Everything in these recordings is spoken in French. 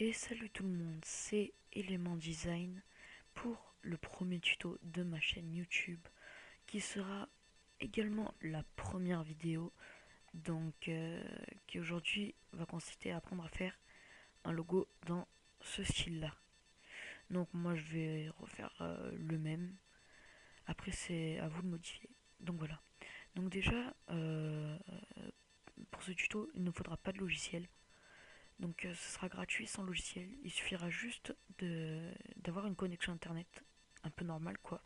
Et salut tout le monde, c'est Element Design pour le premier tuto de ma chaîne YouTube qui sera également la première vidéo qui aujourd'hui va consister à apprendre à faire un logo dans ce style là. Donc moi je vais refaire le même, après c'est à vous de modifier. Donc voilà, donc déjà pour ce tuto il ne faudra pas de logiciel. Donc ce sera gratuit sans logiciel. Il suffira juste d'avoir une connexion internet un peu normale quoi.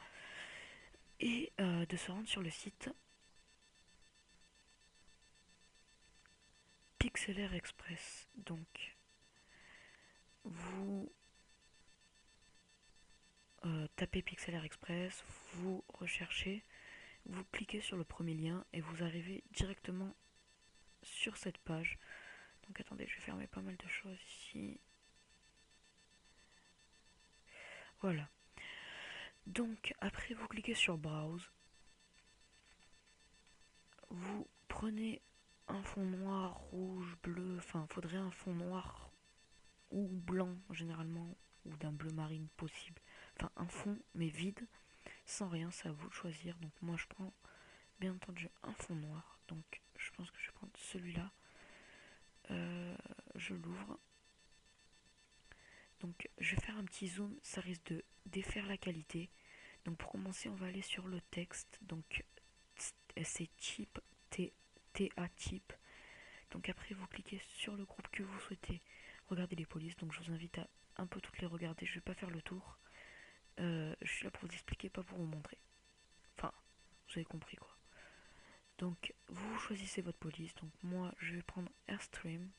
Et de se rendre sur le site Pixelaire Express. Donc vous tapez Pixelaire Express, vous recherchez, vous cliquez sur le premier lien et vous arrivez directement sur cette page. Donc attendez, je vais fermer pas mal de choses ici. Voilà. Donc après vous cliquez sur Browse. Vous prenez un fond noir, rouge, bleu, enfin faudrait un fond noir ou blanc généralement, ou d'un bleu marine possible. Enfin un fond mais vide, sans rien, c'est à vous de choisir. Donc moi je prends bien entendu un fond noir, donc je pense que je vais prendre celui-là. Je l'ouvre. Donc je vais faire un petit zoom, ça risque de défaire la qualité. Donc pour commencer on va aller sur le texte, donc c'est type TA type. Donc après vous cliquez sur le groupe que vous souhaitez regarder les polices. Donc je vous invite à un peu toutes les regarder. Je vais pas faire le tour. Je suis là pour vous expliquer, pas pour vous montrer. Enfin, vous avez compris quoi. Donc vous choisissez votre police. Donc moi je vais prendre Airstream.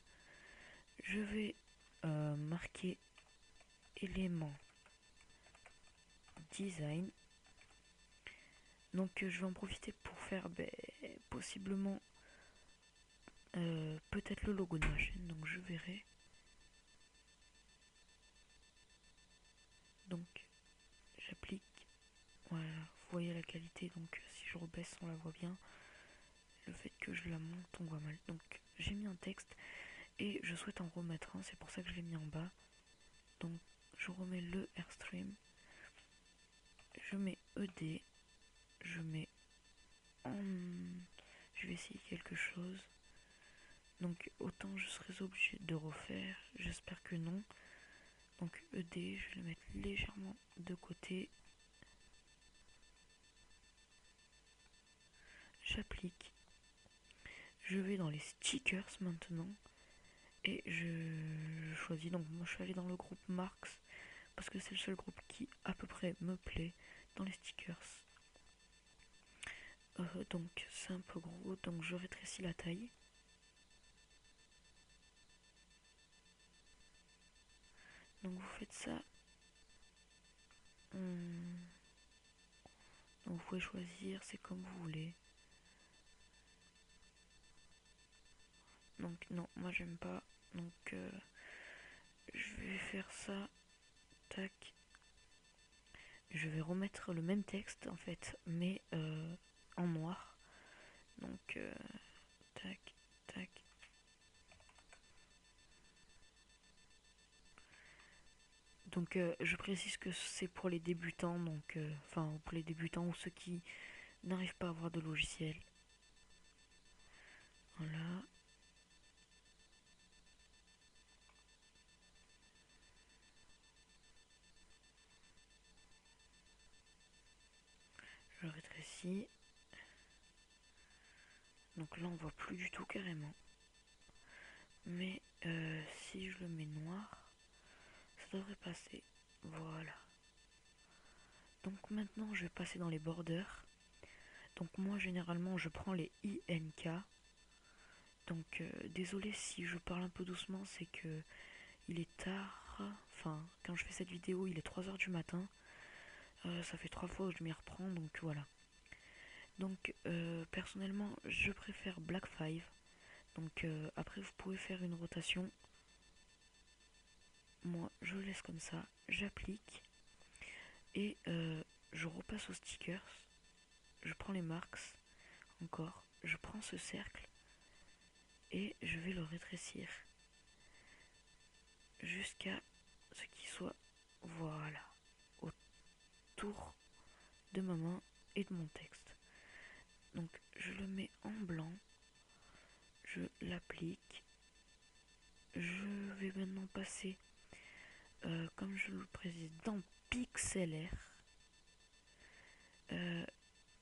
Je vais marquer élément design. Donc je vais en profiter pour faire possiblement peut-être le logo de ma chaîne. Donc je verrai. Donc j'applique. Voilà, vous voyez la qualité. Donc si je rebaisse on la voit bien. Le fait que je la monte on voit mal. Donc j'ai mis un texte et je souhaite en remettre un. C'est pour ça que je l'ai mis en bas. Donc je remets le Airstream. Je mets ED. Je mets en... Je vais essayer quelque chose. Donc autant je serais obligé de refaire. J'espère que non. Donc ED, je vais le mettre légèrement de côté. J'applique. Je vais dans les stickers maintenant. Et je choisis. Donc moi je suis allé dans le groupe Marks. Parce que c'est le seul groupe qui à peu près me plaît dans les stickers. Donc c'est un peu gros. Donc je rétrécis la taille. Donc vous faites ça. Donc vous pouvez choisir, c'est comme vous voulez. Donc non, moi j'aime pas. Donc je vais faire ça. Tac. Je vais remettre le même texte en fait, mais en noir. Donc tac, tac. Donc je précise que c'est pour les débutants, donc enfin pour les débutants ou ceux qui n'arrivent pas à avoir de logiciel. Voilà. Je rétrécis. Donc là on voit plus du tout carrément. Mais si je le mets noir, ça devrait passer. Voilà. Donc maintenant je vais passer dans les borders. Donc moi généralement je prends les INK. Donc désolé si je parle un peu doucement, c'est que il est tard. Enfin, quand je fais cette vidéo, il est 3 heures du matin. Ça fait 3 fois que je m'y reprends, donc voilà. Donc personnellement, je préfère Black 5. Donc après, vous pouvez faire une rotation. Moi, je laisse comme ça. J'applique. Et je repasse aux stickers. Je prends les marks. Encore. Je prends ce cercle. Et je vais le rétrécir. jusqu'à ce qu'il soit, voilà, autour de ma main et de mon texte. Donc je le mets en blanc, je l'applique, je vais maintenant passer, comme je le précise, dans Pixlr.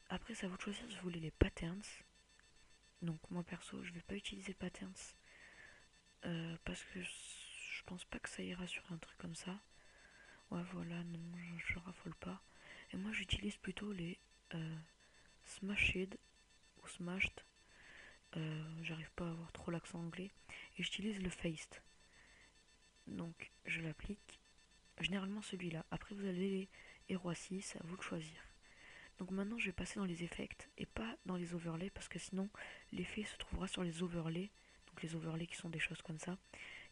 Après, c'est à vous de choisir si vous voulez les patterns. Donc moi perso, je vais pas utiliser patterns parce que je pense pas que ça ira sur un truc comme ça. Ouais, voilà, non, je raffole pas. Et moi, j'utilise plutôt les smashed ou smashed. J'arrive pas à avoir trop l'accent anglais. Et j'utilise le faced. Donc, je l'applique. Généralement celui-là. Après, vous avez les héros 6, c'est à vous de choisir. Donc maintenant, je vais passer dans les effects et pas dans les overlays parce que sinon, l'effet se trouvera sur les overlays. Donc les overlays qui sont des choses comme ça.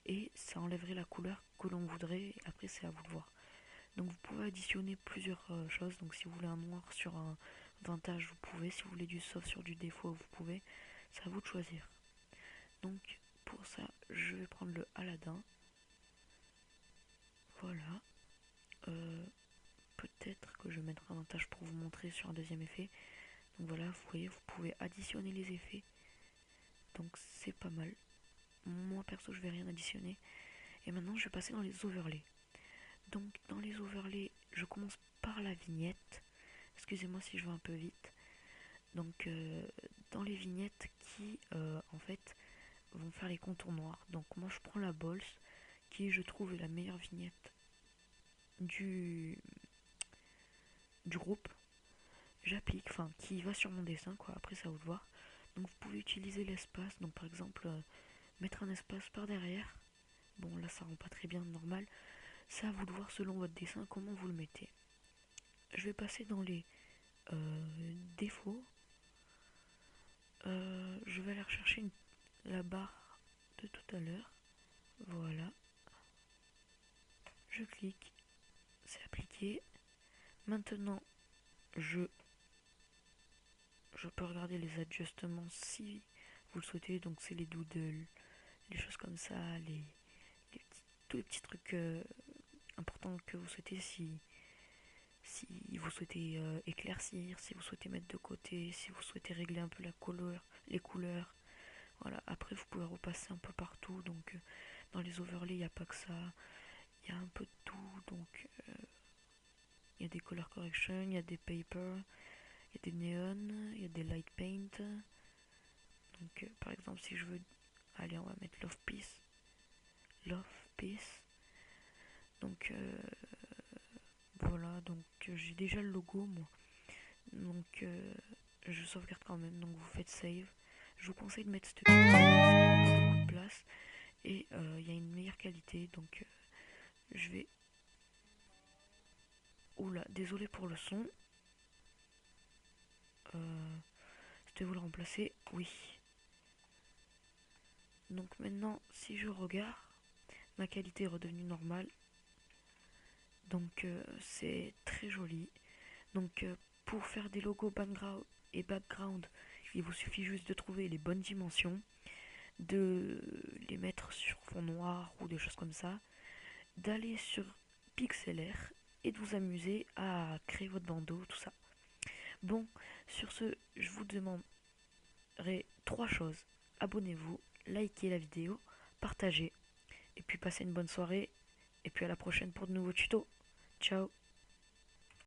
Et ça enlèverait la couleur que l'on voudrait. Et après, c'est à vous de voir. Donc vous pouvez additionner plusieurs choses. Donc si vous voulez un noir sur un vintage, vous pouvez. Si vous voulez du soft sur du défaut, vous pouvez. C'est à vous de choisir. Donc pour ça, je vais prendre le Aladdin. Voilà. Euh, Peut-être que je mettrai un vintage pour vous montrer sur un deuxième effet. Donc voilà, vous voyez, vous pouvez additionner les effets. Donc c'est pas mal. Moi perso, je vais rien additionner. Et maintenant, je vais passer dans les overlays. Donc dans les overlays, je commence par la vignette. Excusez-moi si je vais un peu vite. Donc dans les vignettes qui en fait vont faire les contours noirs. Donc moi je prends la Bols qui je trouve est la meilleure vignette du, du groupe. J'applique, enfin qui va sur mon dessin quoi, après ça vous de voir. Donc vous pouvez utiliser l'espace, donc par exemple mettre un espace par derrière. Bon là ça rend pas très bien normal. C'est à vous de voir selon votre dessin comment vous le mettez. Je vais passer dans les défauts. Je vais aller rechercher la barre de tout à l'heure. Voilà. Je clique, c'est appliqué. Maintenant, je peux regarder les adjustements si vous le souhaitez. Donc c'est les doodles, les choses comme ça, tous les petits trucs importants que vous souhaitez si vous souhaitez éclaircir, si vous souhaitez mettre de côté, si vous souhaitez régler un peu les couleurs. Voilà, après vous pouvez repasser un peu partout. Donc dans les overlays, il n'y a pas que ça. Il y a un peu de tout. Donc il y a des color correction, il y a des papers, il y a des néons, il y a des light paint. Donc par exemple si je veux... Allez, on va mettre Love Peace. Love Peace. Donc voilà, donc j'ai déjà le logo moi. Donc je sauvegarde quand même. Donc vous faites save. Je vous conseille de mettre ce petit, ça prend pas beaucoup de place. Et il y a une meilleure qualité. Donc je vais... Oula, désolé pour le son. Je vais vous le remplacer. Oui. Donc maintenant, si je regarde, ma qualité est redevenue normale. Donc c'est très joli. Donc pour faire des logos background, il vous suffit juste de trouver les bonnes dimensions, de les mettre sur fond noir ou des choses comme ça, d'aller sur Pixlr et de vous amuser à créer votre bandeau, tout ça. Bon, sur ce, je vous demanderai 3 choses. Abonnez-vous, likez la vidéo, partagez, et puis passez une bonne soirée, et puis à la prochaine pour de nouveaux tutos. Ciao.